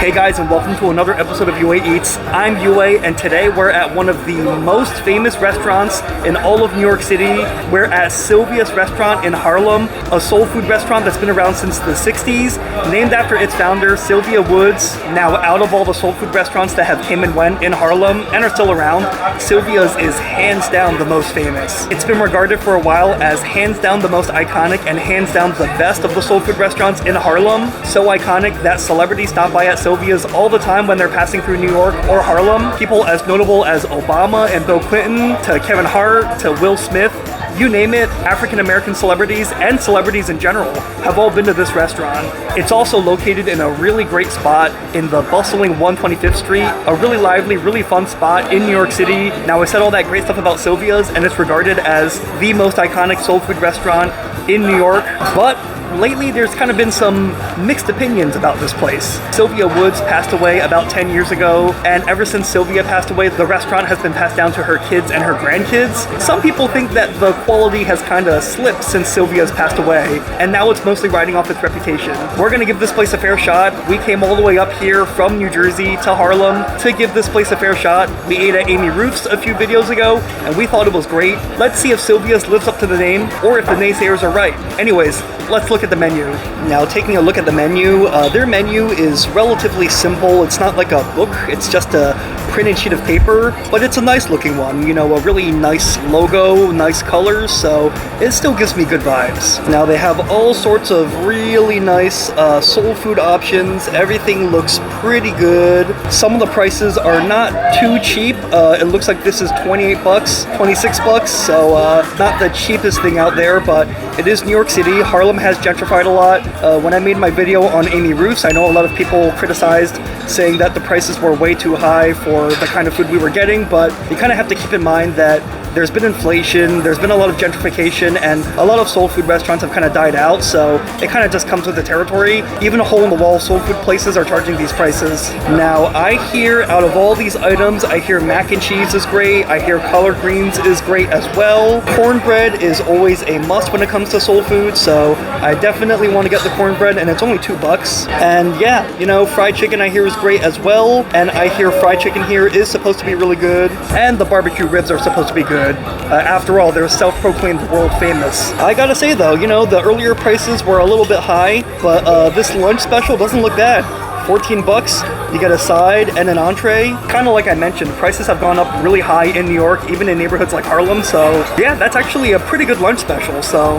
Hey guys, and welcome to another episode of UA Eats. I'm UA, and today we're at one of the most famous restaurants in all of New York City. We're at Sylvia's restaurant in Harlem, a soul food restaurant that's been around since the 60s, named after its founder, Sylvia Woods. Now, out of all the soul food restaurants that have came and went in Harlem and are still around, Sylvia's is hands down the most famous. It's been regarded for a while as hands down the most iconic and hands down the best of the soul food restaurants in Harlem. So iconic that celebrities stop by at Sylvia's all the time when they're passing through New York or Harlem. People as notable as Obama and Bill Clinton, to Kevin Hart, to Will Smith, you name it, African-American celebrities and celebrities in general have all been to this restaurant. It's also located in a really great spot in the bustling 125th Street, a really lively, really fun spot in New York City. Now, I said all that great stuff about Sylvia's, and it's regarded as the most iconic soul food restaurant in New York, but lately, there's kind of been some mixed opinions about this place. Sylvia Woods passed away about 10 years ago, and ever since Sylvia passed away, the restaurant has been passed down to her kids and her grandkids. Some people think that the quality has kind of slipped since Sylvia's passed away, and now it's mostly riding off its reputation. We're gonna give this place a fair shot. We came all the way up here from New Jersey to Harlem to give this place a fair shot. We ate at Amy Ruth's a few videos ago, and we thought it was great. Let's see if Sylvia's lives up to the name, or if the naysayers are right. Anyways, let's look at the menu. Now, taking a look at the menu, their menu is relatively simple. It's not like a book, it's just a printed sheet of paper, but it's a nice looking one. You know, a really nice logo, nice colors, so it still gives me good vibes. Now, they have all sorts of really nice soul food options. Everything looks pretty good. Some of the prices are not too cheap. It looks like this is 28 bucks, 26 bucks, so not the cheapest thing out there, but it is New York City. Harlem has gentrified a lot. When I made my video on Amy Ruth, I know a lot of people criticized, saying that the prices were way too high for the kind of food we were getting, but you kind of have to keep in mind that there's been inflation, there's been a lot of gentrification, and a lot of soul food restaurants have kind of died out, so it kind of just comes with the territory. Even hole-in-the-wall soul food places are charging these prices. Now, I hear out of all these items, I hear mac and cheese is great, I hear collard greens is great as well. Cornbread is always a must when it comes to soul food, so I definitely want to get the cornbread, and it's only $2. And yeah, you know, fried chicken I hear is great as well, and I hear fried chicken here is supposed to be really good, and the barbecue ribs are supposed to be good. After all, they're self-proclaimed world famous. I gotta say though, you know, the earlier prices were a little bit high, but this lunch special doesn't look bad. 14 bucks, you get a side and an entree. Kind of like I mentioned, prices have gone up really high in New York, even in neighborhoods like Harlem, so yeah, that's actually a pretty good lunch special, so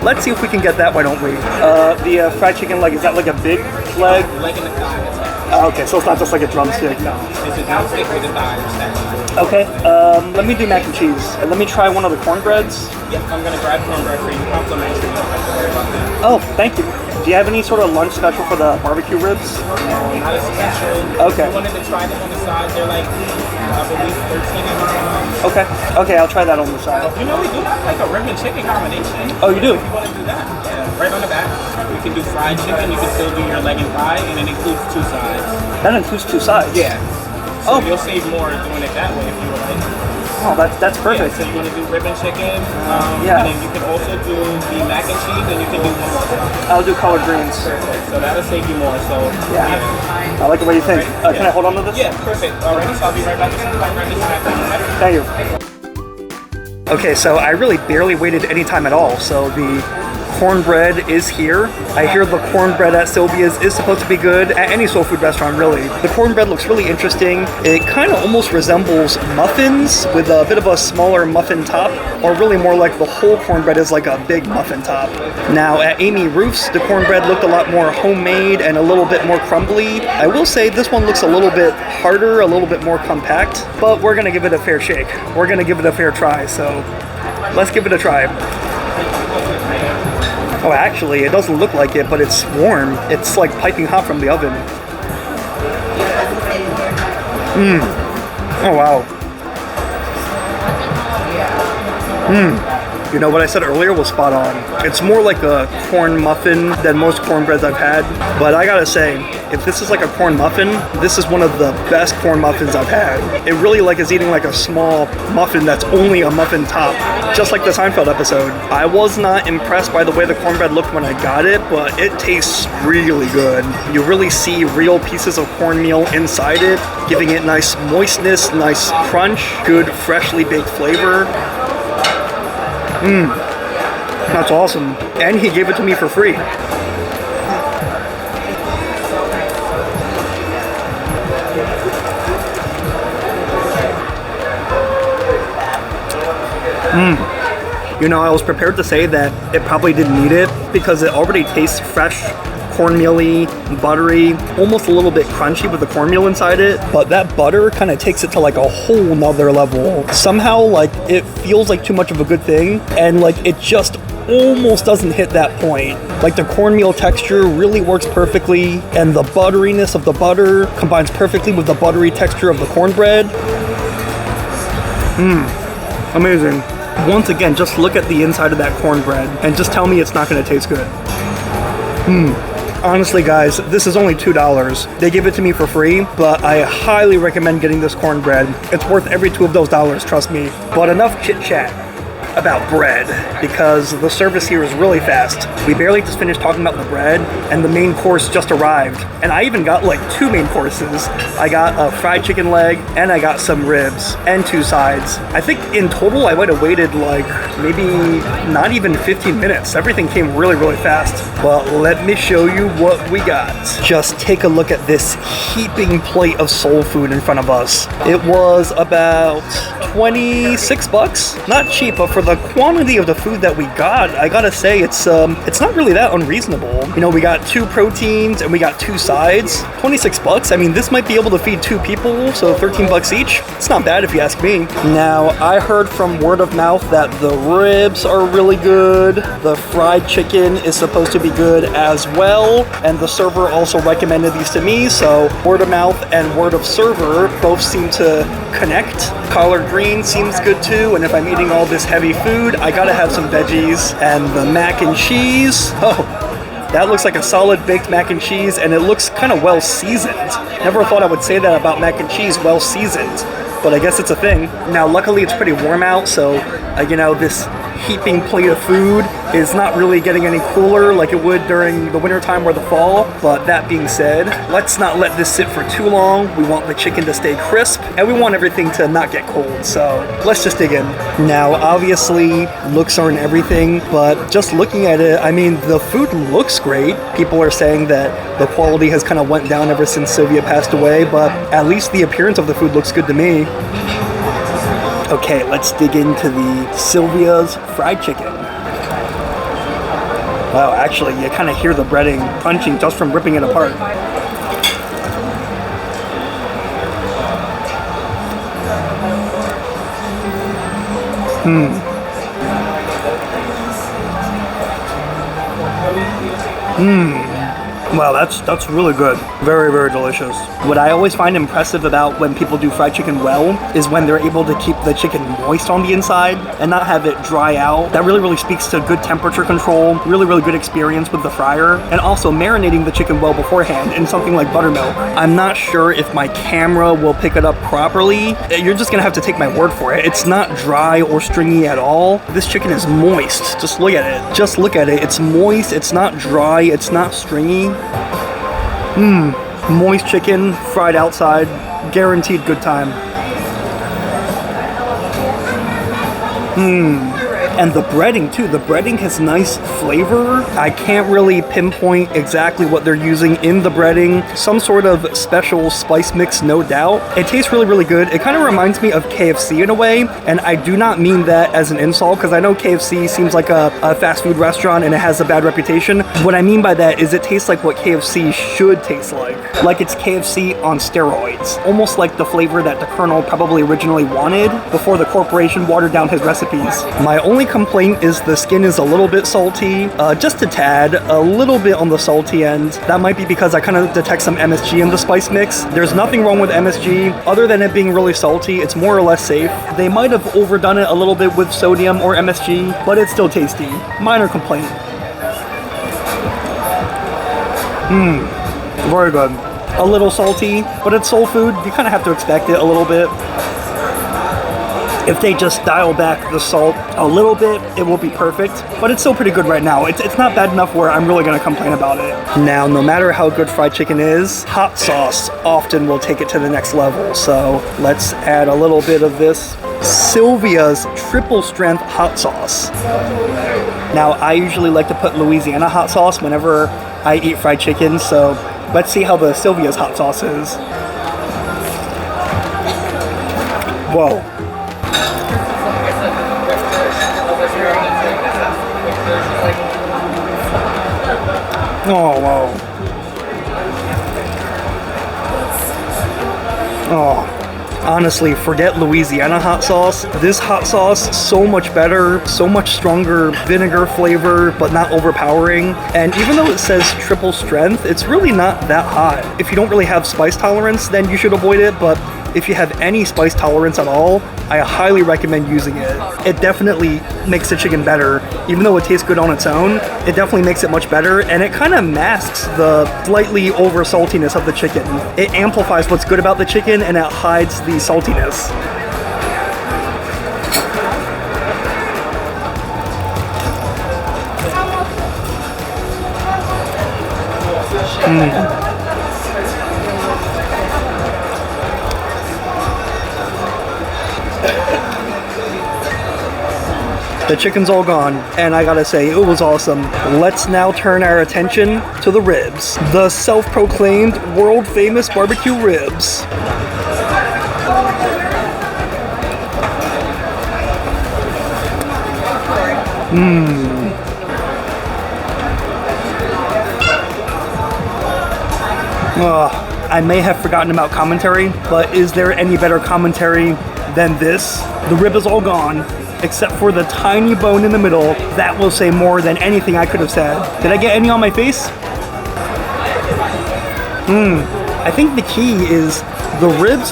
let's see if we can get that, why don't we? The fried chicken leg, is that like a big leg? Leg in the thigh. Okay, so it's not just like a drumstick. No, it's a drumstick with a thigh. Okay, let me do mac and cheese. And let me try one of the cornbreads. Yep, I'm gonna grab cornbread for you. Complimentary. You don't have to worry about that. Oh, thank you. Do you have any sort of lunch special for the barbecue ribs? No, not a special. Okay. If you wanted to try them on the side, they're like, I believe, 13.95. Okay. Okay, I'll try that on the side. You know, we do have like a rib and chicken combination. Oh, you do? If you want to do that, yeah. Right on the back. You can do fried chicken. You can still do your leg and thigh, and it includes 2 sides. That includes 2 sides? Yeah. So you'll save more doing it that way if you would like. Oh, that's perfect. Yeah, so you want to do rib and chicken, yeah. And then you can also do the mac and cheese, and you can do one more. I'll do collard greens. Perfect. So that'll save you more. So yeah. I like the way you think. Can I hold on to this? Yeah, perfect. Alrighty, so I'll be right back to some right this. Thank you. Okay, so I really barely waited any time at all. So the cornbread is here. I hear the cornbread at Sylvia's is supposed to be good at any soul food restaurant, really. The cornbread looks really interesting. It kind of almost resembles muffins with a bit of a smaller muffin top, or really more like the whole cornbread is like a big muffin top. Now, at Amy Ruth's, the cornbread looked a lot more homemade and a little bit more crumbly. I will say this one looks a little bit harder, a little bit more compact, but we're gonna give it a fair shake. We're gonna give it a fair try, so let's give it a try. Oh, actually, it doesn't look like it, but it's warm. It's like piping hot from the oven. Oh, wow. You know, what I said earlier was spot on. It's more like a corn muffin than most cornbreads I've had, but I gotta say, if this is like a corn muffin, this is one of the best corn muffins I've had. It really like is eating like a small muffin that's only a muffin top, just like the Seinfeld episode. I was not impressed by the way the cornbread looked when I got it, but it tastes really good. You really see real pieces of cornmeal inside it, giving it nice moistness, nice crunch, good freshly baked flavor. That's awesome. And he gave it to me for free. You know, I was prepared to say that it probably didn't need it because it already tastes fresh, cornmeal-y, buttery, almost a little bit crunchy with the cornmeal inside it, but that butter kind of takes it to like a whole nother level. Somehow, like, it feels like too much of a good thing, and like it just almost doesn't hit that point. Like the cornmeal texture really works perfectly, and the butteriness of the butter combines perfectly with the buttery texture of the cornbread. Amazing. Once again, just look at the inside of that cornbread and just tell me it's not going to taste good. Honestly, guys, this is only $2. They give it to me for free, but I highly recommend getting this cornbread. It's worth every $2 of those dollars, trust me. But enough chit-chat about bread, because the service here is really fast. We barely just finished talking about the bread, and the main course just arrived. And I even got like 2 main courses. I got a fried chicken leg, and I got some ribs, and 2 sides. I think in total I might have waited like maybe not even 15 minutes. Everything came really, really fast. But let me show you what we got. Just take a look at this heaping plate of soul food in front of us. It was about 26 bucks. Not cheap, but for the quantity of the food that we got, I gotta say it's not really that unreasonable. You know, we got 2 proteins and we got 2 sides. 26 bucks. I mean, this might be able to feed 2 people, so 13 bucks each. It's not bad if you ask me. Now, I heard from word of mouth that the ribs are really good. The fried chicken is supposed to be good as well, and the server also recommended these to me, so word of mouth and word of server both seem to connect. Collard green seems good too, and if I'm eating all this heavy food, I gotta have some veggies. And the mac and cheese, oh, that looks like a solid baked mac and cheese, and it looks kind of well seasoned. Never thought I would say that about mac and cheese, well seasoned, but I guess it's a thing. Now, luckily it's pretty warm out, so you know, this heaping plate of food is not really getting any cooler like it would during the winter time or the fall. But that being said, let's not let this sit for too long. We want the chicken to stay crisp, and we want everything to not get cold, so let's just dig in. Now, obviously, looks aren't everything, but just looking at it, I mean, the food looks great. People are saying that the quality has kind of went down ever since Sylvia passed away, but at least the appearance of the food looks good to me. Okay, let's dig into the Sylvia's fried chicken. Wow, actually, you kind of hear the breading crunching just from ripping it apart. Wow, that's really good. Very, very delicious. What I always find impressive about when people do fried chicken well is when they're able to keep the chicken moist on the inside and not have it dry out. That really, really speaks to good temperature control, really, really good experience with the fryer, and also marinating the chicken well beforehand in something like buttermilk. I'm not sure if my camera will pick it up properly. You're just gonna have to take my word for it. It's not dry or stringy at all. This chicken is moist. Just look at it. Just look at it. It's moist. It's not dry. It's not stringy. Moist chicken, fried outside, guaranteed good time. And the breading too. The breading has nice flavor. I can't really pinpoint exactly what they're using in the breading. Some sort of special spice mix, no doubt. It tastes really, really good. It kind of reminds me of KFC in a way, and I do not mean that as an insult, because I know KFC seems like a fast food restaurant and it has a bad reputation. What I mean by that is it tastes like what KFC should taste like. Like it's KFC on steroids. Almost like the flavor that the Colonel probably originally wanted before the corporation watered down his recipes. My only complaint is the skin is a little bit salty, just a tad, a little bit on the salty end. That might be because I kind of detect some MSG in the spice mix. There's nothing wrong with MSG other than it being really salty. It's more or less safe. They might have overdone it a little bit with sodium or MSG, but it's still tasty. Minor complaint. Very good. A little salty, but it's soul food. You kind of have to expect it a little bit. If they just dial back the salt a little bit, it will be perfect. But it's still pretty good right now. It's not bad enough where I'm really gonna complain about it. Now, no matter how good fried chicken is, hot sauce often will take it to the next level. So let's add a little bit of this Sylvia's triple strength hot sauce. Now, I usually like to put Louisiana hot sauce whenever I eat fried chicken, so let's see how the Sylvia's hot sauce is. Whoa. Oh, whoa. Oh. Honestly, forget Louisiana hot sauce. This hot sauce, so much better, so much stronger vinegar flavor, but not overpowering. And even though it says triple strength, it's really not that hot. If you don't really have spice tolerance, then you should avoid it, but if you have any spice tolerance at all, I highly recommend using it. It definitely makes the chicken better. Even though it tastes good on its own, it definitely makes it much better, and it kind of masks the slightly over saltiness of the chicken. It amplifies what's good about the chicken, and it hides the saltiness. The chicken's all gone, and I gotta say, it was awesome. Let's now turn our attention to the ribs. The self-proclaimed world-famous barbecue ribs. I may have forgotten about commentary, but is there any better commentary than this? The rib is all gone, except for the tiny bone in the middle. That will say more than anything I could have said. Did I get any on my face? I think the key is the ribs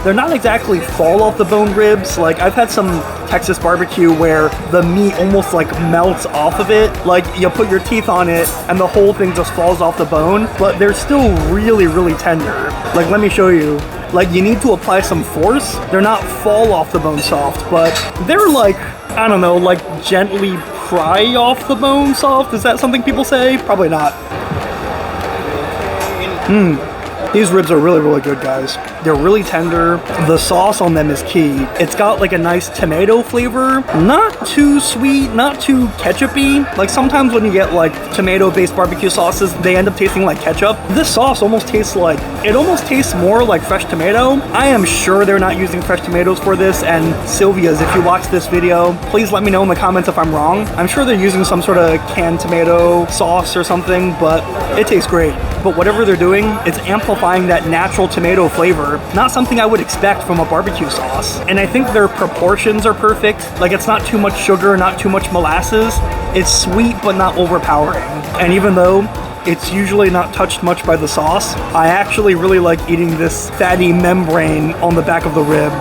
they're not exactly fall off the bone ribs. Like, I've had some Texas barbecue where the meat almost like melts off of it. Like, you put your teeth on it and the whole thing just falls off the bone, but they're still really, really tender. Like, let me show you. Like, you need to apply some force. They're not fall off the bone soft, but they're like, I don't know, like gently pry off the bone soft. Is that something people say? Probably not. These ribs are really, really good, guys. They're really tender. The sauce on them is key. It's got like a nice tomato flavor. Not too sweet, not too ketchup-y. Like, sometimes when you get like tomato-based barbecue sauces, they end up tasting like ketchup. This sauce almost tastes more like fresh tomato. I am sure they're not using fresh tomatoes for this, and Sylvia's, if you watch this video, please let me know in the comments if I'm wrong. I'm sure they're using some sort of canned tomato sauce or something, but it tastes great. But whatever they're doing, it's amplifying that natural tomato flavor. Not something I would expect from a barbecue sauce. And I think their proportions are perfect. Like, it's not too much sugar, not too much molasses. It's sweet, but not overpowering. And even though it's usually not touched much by the sauce, I actually really like eating this fatty membrane on the back of the rib.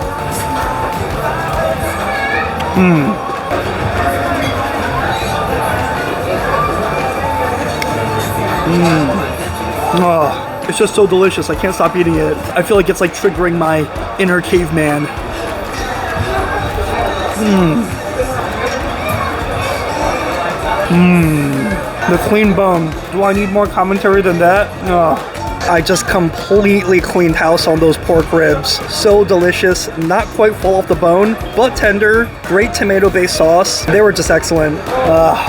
Oh, it's just so delicious. I can't stop eating it. I feel like it's like triggering my inner caveman. The clean bone. Do I need more commentary than that? Oh. I just completely cleaned house on those pork ribs. So delicious, not quite fall off the bone, but tender. Great tomato-based sauce. They were just excellent.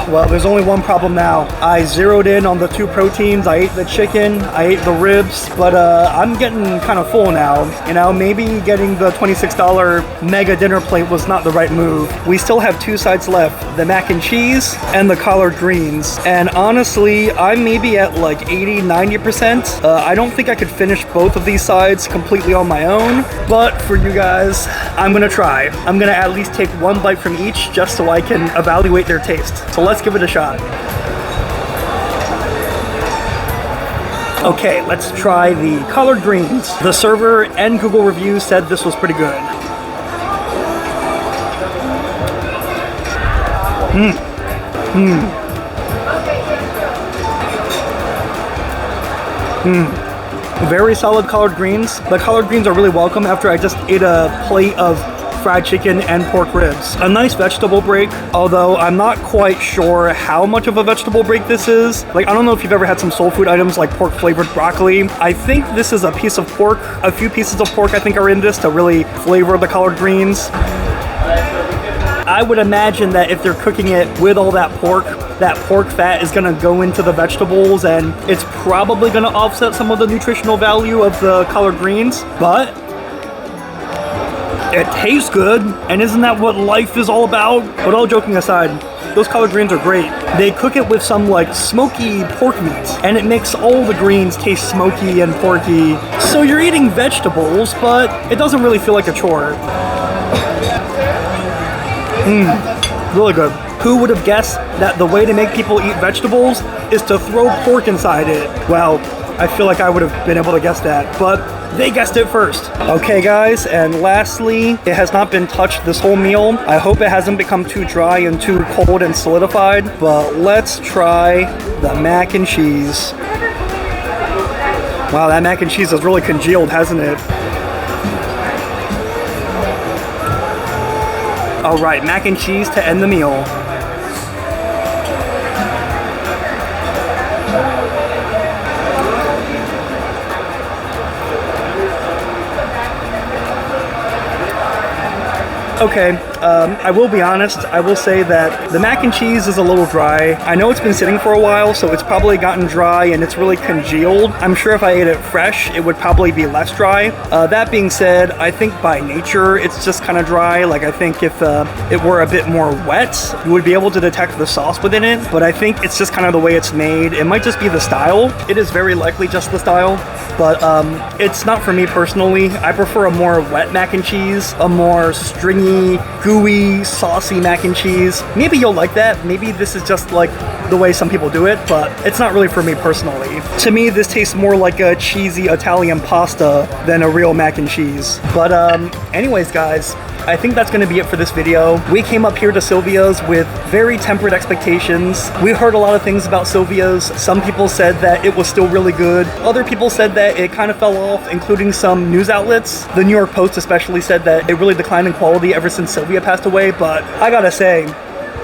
Well, there's only one problem now. I zeroed in on the two proteins. I ate the chicken, I ate the ribs, but I'm getting kind of full now. You know, maybe getting the $26 mega dinner plate was not the right move. We still have two sides left, the mac and cheese and the collard greens. And honestly, I'm maybe at like 80-90%. I don't think I could finish both of these sides completely on my own, but for you guys, I'm gonna try. I'm gonna at least take one bite from each just so I can evaluate their taste. So let's give it a shot. Okay, let's try the collard greens. The server and Google reviews said this was pretty good. Very solid collard greens. The collard greens are really welcome after I just ate a plate of fried chicken and pork ribs. A nice vegetable break, although I'm not quite sure how much of a vegetable break this is. Like, I don't know if you've ever had some soul food items like pork flavored broccoli. I think this is a piece of pork. A few pieces of pork I think are in this to really flavor the collard greens. I would imagine that if they're cooking it with all that pork fat is gonna go into the vegetables and it's probably gonna offset some of the nutritional value of the collard greens, but it tastes good, and isn't that what life is all about? But all joking aside, those collard greens are great. They cook it with some like smoky pork meat, and it makes all the greens taste smoky and porky. So you're eating vegetables, but it doesn't really feel like a chore. Really good. Who would have guessed that the way to make people eat vegetables is to throw pork inside it? Well, I feel like I would have been able to guess that, but they guessed it first. Okay guys, and lastly, it has not been touched this whole meal. I hope it hasn't become too dry and too cold and solidified, but let's try the mac and cheese. Wow, that mac and cheese is really congealed, hasn't it? All right, mac and cheese to end the meal. Okay, I will be honest, I will say that the mac and cheese is a little dry. I know it's been sitting for a while, so it's probably gotten dry and it's really congealed. I'm sure if I ate it fresh, it would probably be less dry. That being said, I think by nature, it's just kind of dry. Like, I think if it were a bit more wet, you would be able to detect the sauce within it, but I think it's just kind of the way it's made. It might just be the style. It is very likely just the style, but it's not for me personally. I prefer a more wet mac and cheese, a more stringy, gooey, saucy mac and cheese. Maybe you'll like that. Maybe this is just like the way some people do it, but it's not really for me personally. To me, this tastes more like a cheesy Italian pasta than a real mac and cheese. But anyways, guys, I think that's going to be it for this video. We came up here to Sylvia's with very tempered expectations. We heard a lot of things about Sylvia's. Some people said that it was still really good. Other people said that it kind of fell off, including some news outlets. The New York Post especially said that it really declined in quality ever since Sylvia passed away, but I gotta say,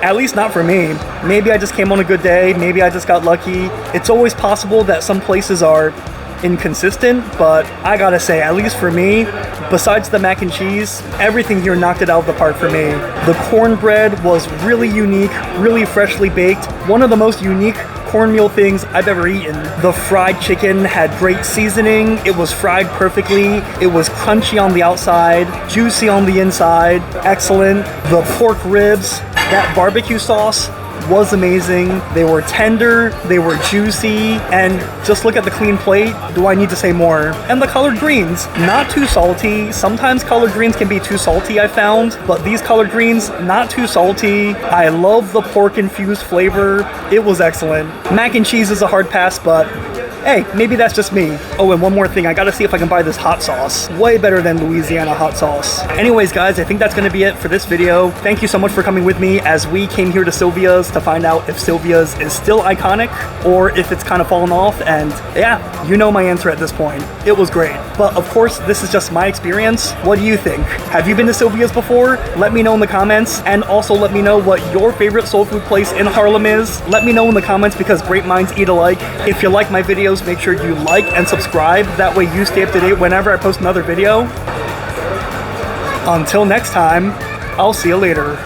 at least not for me. Maybe I just came on a good day. Maybe I just got lucky. It's always possible that some places are inconsistent, but I gotta say, at least for me, besides the mac and cheese, everything here knocked it out of the park for me. The cornbread was really unique, really freshly baked. One of the most unique cornmeal things I've ever eaten. The fried chicken had great seasoning. It was fried perfectly. It was crunchy on the outside, juicy on the inside. Excellent. The pork ribs, that barbecue sauce was amazing. They were tender, they were juicy, and just look at the clean plate. Do I need to say more? And the collard greens, not too salty. Sometimes collard greens can be too salty, I found, but these collard greens, not too salty. I love the pork infused flavor. It was excellent. Mac and cheese is a hard pass, but hey, maybe that's just me. Oh, and one more thing, I gotta see if I can buy this hot sauce. Way better than Louisiana hot sauce. Anyways, guys, I think that's gonna be it for this video. Thank you so much for coming with me as we came here to Sylvia's to find out if Sylvia's is still iconic or if it's kind of fallen off, and yeah, you know my answer at this point. It was great. But of course, this is just my experience. What do you think? Have you been to Sylvia's before? Let me know in the comments, and also let me know what your favorite soul food place in Harlem is. Let me know in the comments because great minds eat alike. If you like my videos, make sure you like and subscribe. That way you stay up to date whenever I post another video. Until next time, I'll see you later.